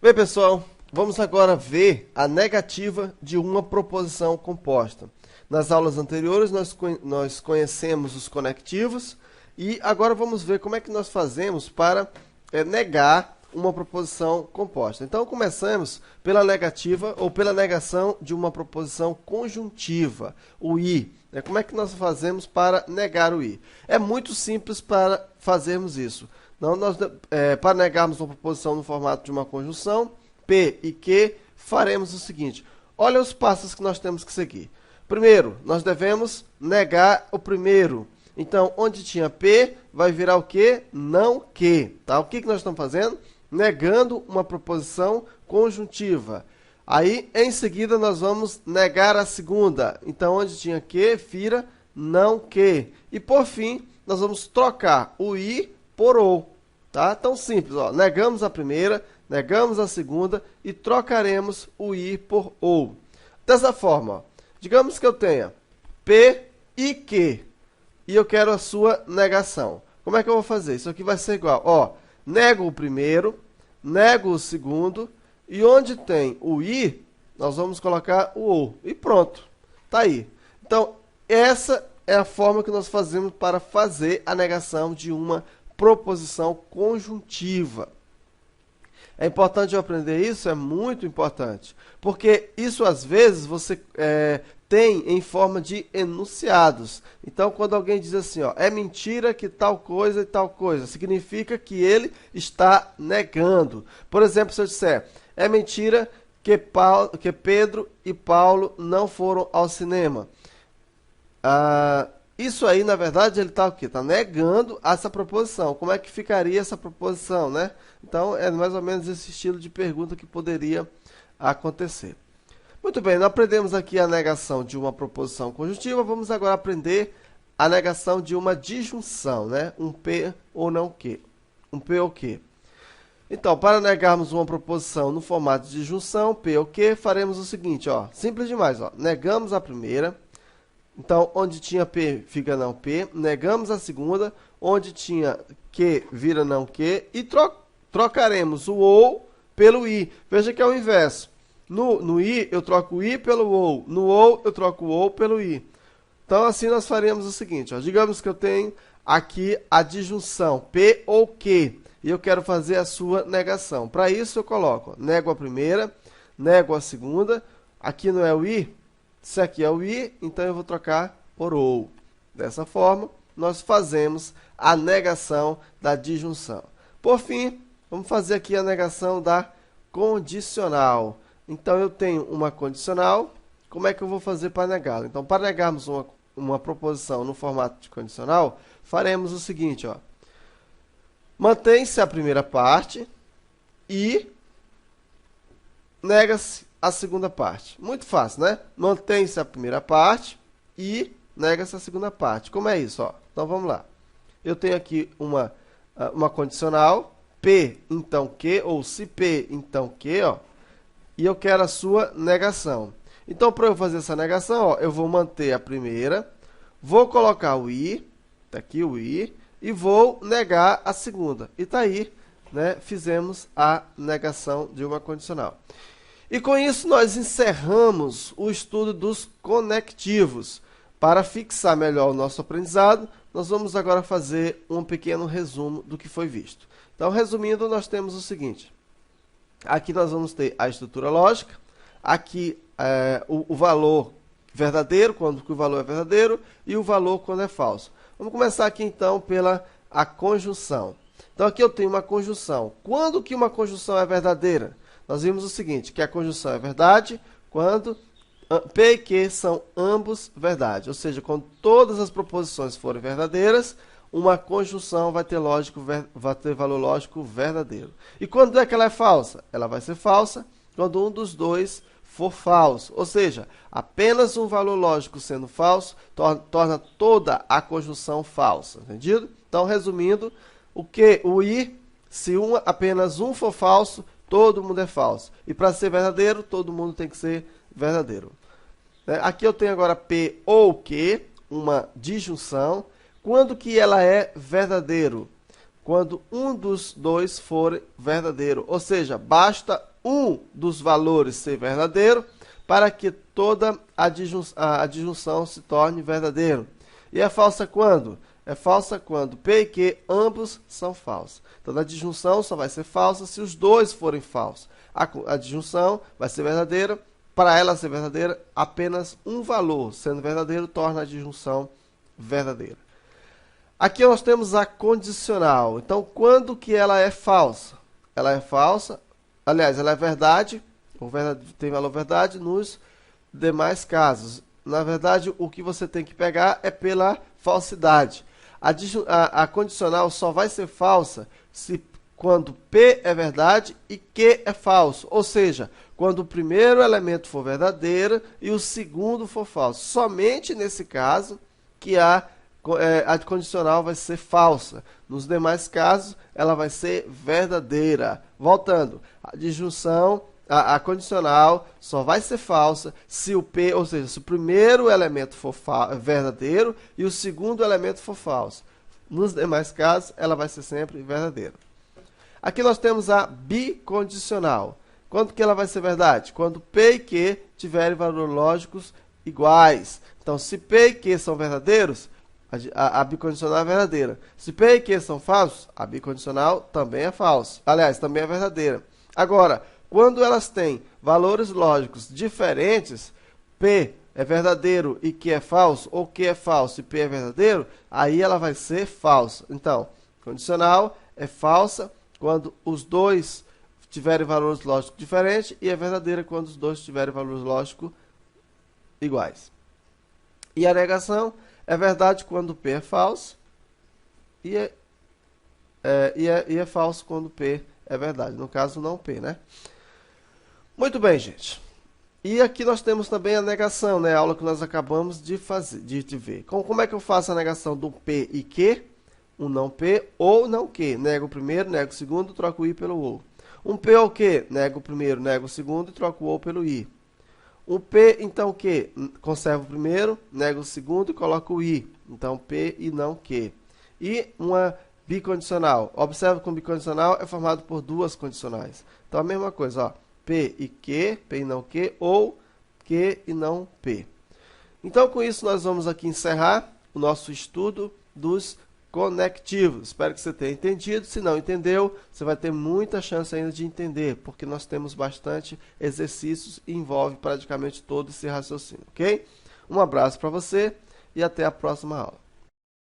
Bem, pessoal, vamos agora ver a negativa de uma proposição composta. Nas aulas anteriores, nós conhecemos os conectivos e agora vamos ver como é que nós fazemos para negar uma proposição composta. Então, começamos pela negativa ou pela negação de uma proposição conjuntiva, o i. Como é que nós fazemos para negar o i? É muito simples para fazermos isso. Então, para negarmos uma proposição no formato de uma conjunção, P e Q, faremos o seguinte. Olha os passos que nós temos que seguir. Primeiro, nós devemos negar o primeiro. Então, onde tinha P, vai virar o quê? Não que. Tá? O que nós estamos fazendo? Negando uma proposição conjuntiva. Aí, em seguida, nós vamos negar a segunda. Então, onde tinha que, vira não que. E, por fim, nós vamos trocar o i por ou. Tá? Tão simples. Ó. Negamos a primeira, negamos a segunda e trocaremos o i por ou. Dessa forma, ó, digamos que eu tenha P e Q e eu quero a sua negação. Como é que eu vou fazer? Isso aqui vai ser igual. Ó, nego o primeiro, nego o segundo e onde tem o i, nós vamos colocar o ou. E pronto. Tá aí. Então, essa é a forma que nós fazemos para fazer a negação de uma proposição conjuntiva. É importante eu aprender isso? É muito importante. Porque isso, às vezes, você tem em forma de enunciados. Então, quando alguém diz assim, ó, é mentira que tal coisa e tal coisa, significa que ele está negando. Por exemplo, se eu disser, é mentira que Pedro e Paulo não foram ao cinema. Isso aí, na verdade, ele está o quê? Está negando essa proposição. Como é que ficaria essa proposição, né? Então, é mais ou menos esse estilo de pergunta que poderia acontecer. Muito bem, nós aprendemos aqui a negação de uma proposição conjuntiva. Vamos agora aprender a negação de uma disjunção, né? Um P ou não Q. Um P ou Q. Então, para negarmos uma proposição no formato de disjunção, P ou Q, faremos o seguinte, ó. Simples demais, ó. Negamos a primeira. Então, onde tinha P, fica não P. Negamos a segunda. Onde tinha Q, vira não Q. E trocaremos o ou pelo i. Veja que é o inverso. No i, eu troco o i pelo ou. No ou, eu troco o ou pelo i. Então, assim, nós faremos o seguinte. Ó. Digamos que eu tenho aqui a disjunção P ou Q. E eu quero fazer a sua negação. Para isso, eu coloco. Ó, nego a primeira, nego a segunda. Aqui não é o i. Se aqui é o i, então eu vou trocar por ou. Dessa forma, nós fazemos a negação da disjunção. Por fim, vamos fazer aqui a negação da condicional. Então, eu tenho uma condicional. Como é que eu vou fazer para negá-la? Então, para negarmos uma proposição no formato de condicional, faremos o seguinte, ó. Mantém-se a primeira parte e nega-se a segunda parte. Muito fácil, né? Mantém-se a primeira parte e nega-se a segunda parte. Como é isso? Ó? Então, vamos lá. Eu tenho aqui uma condicional, P, então Q, ou se P, então Q, ó, e eu quero a sua negação. Então, para eu fazer essa negação, ó, eu vou manter a primeira, vou colocar o i, tá aqui o i, e vou negar a segunda. E tá aí, né? Fizemos a negação de uma condicional. E com isso nós encerramos o estudo dos conectivos. Para fixar melhor o nosso aprendizado, nós vamos agora fazer um pequeno resumo do que foi visto. Então, resumindo, nós temos o seguinte. Aqui nós vamos ter a estrutura lógica, aqui o valor verdadeiro, quando o valor é verdadeiro, e o valor quando é falso. Vamos começar aqui então pela a conjunção. Então, aqui eu tenho uma conjunção. Quando que uma conjunção é verdadeira? Nós vimos o seguinte, que a conjunção é verdade quando P e Q são ambos verdade. Ou seja, quando todas as proposições forem verdadeiras, uma conjunção vai ter valor lógico verdadeiro. E quando é que ela é falsa? Ela vai ser falsa quando um dos dois for falso. Ou seja, apenas um valor lógico sendo falso torna toda a conjunção falsa. Entendido? Então, resumindo, o i, se apenas um for falso, todo mundo é falso. E para ser verdadeiro, todo mundo tem que ser verdadeiro. Aqui eu tenho agora P ou Q, uma disjunção. Quando que ela é verdadeiro? Quando um dos dois for verdadeiro. Ou seja, basta um dos valores ser verdadeiro para que toda a disjunção se torne verdadeiro. E é falsa quando? É falsa quando P e Q ambos são falsos. Então, a disjunção só vai ser falsa se os dois forem falsos. A disjunção vai ser verdadeira. Para ela ser verdadeira, apenas um valor sendo verdadeiro torna a disjunção verdadeira. Aqui nós temos a condicional. Então, quando que ela é falsa? Ela é falsa, aliás, ela é verdade, ou tem valor verdade nos demais casos. Na verdade, o que você tem que pegar é pela falsidade. A condicional só vai ser falsa quando P é verdade e Q é falso. Ou seja, quando o primeiro elemento for verdadeiro e o segundo for falso. Somente nesse caso que a condicional vai ser falsa. Nos demais casos, ela vai ser verdadeira. Voltando, a disjunção, a condicional só vai ser falsa se o P, ou seja, se o primeiro elemento for verdadeiro e o segundo elemento for falso. Nos demais casos, ela vai ser sempre verdadeira. Aqui nós temos a bicondicional. Quando que ela vai ser verdade? Quando P e Q tiverem valores lógicos iguais. Então, se P e Q são verdadeiros, a bicondicional é verdadeira. Se P e Q são falsos, a bicondicional também é falsa. Aliás, também é verdadeira. Agora, quando elas têm valores lógicos diferentes, P é verdadeiro e Q é falso, ou Q é falso e P é verdadeiro, aí ela vai ser falsa. Então, condicional é falsa quando os dois tiverem valores lógicos diferentes e é verdadeira quando os dois tiverem valores lógicos iguais. E a negação é verdade quando P é falso e é falso quando P é verdade. No caso, não P, né? Muito bem, gente. E aqui nós temos também a negação, né? A aula que nós acabamos de ver. Como é que eu faço a negação do P e Q? Um não P ou não Q. Nego o primeiro, nego o segundo, troco o I pelo OU. Um P ou Q? Nego o primeiro, nego o segundo e troco o OU pelo I. Um P, então Q? Conservo o primeiro, nego o segundo e coloco o I. Então, P e não Q. E uma bicondicional. Observe que um bicondicional é formado por duas condicionais. Então, a mesma coisa, ó. P e Q, P e não Q, ou Q e não P. Então, com isso, nós vamos aqui encerrar o nosso estudo dos conectivos. Espero que você tenha entendido. Se não entendeu, você vai ter muita chance ainda de entender, porque nós temos bastante exercícios e envolve praticamente todo esse raciocínio, ok? Um abraço para você e até a próxima aula.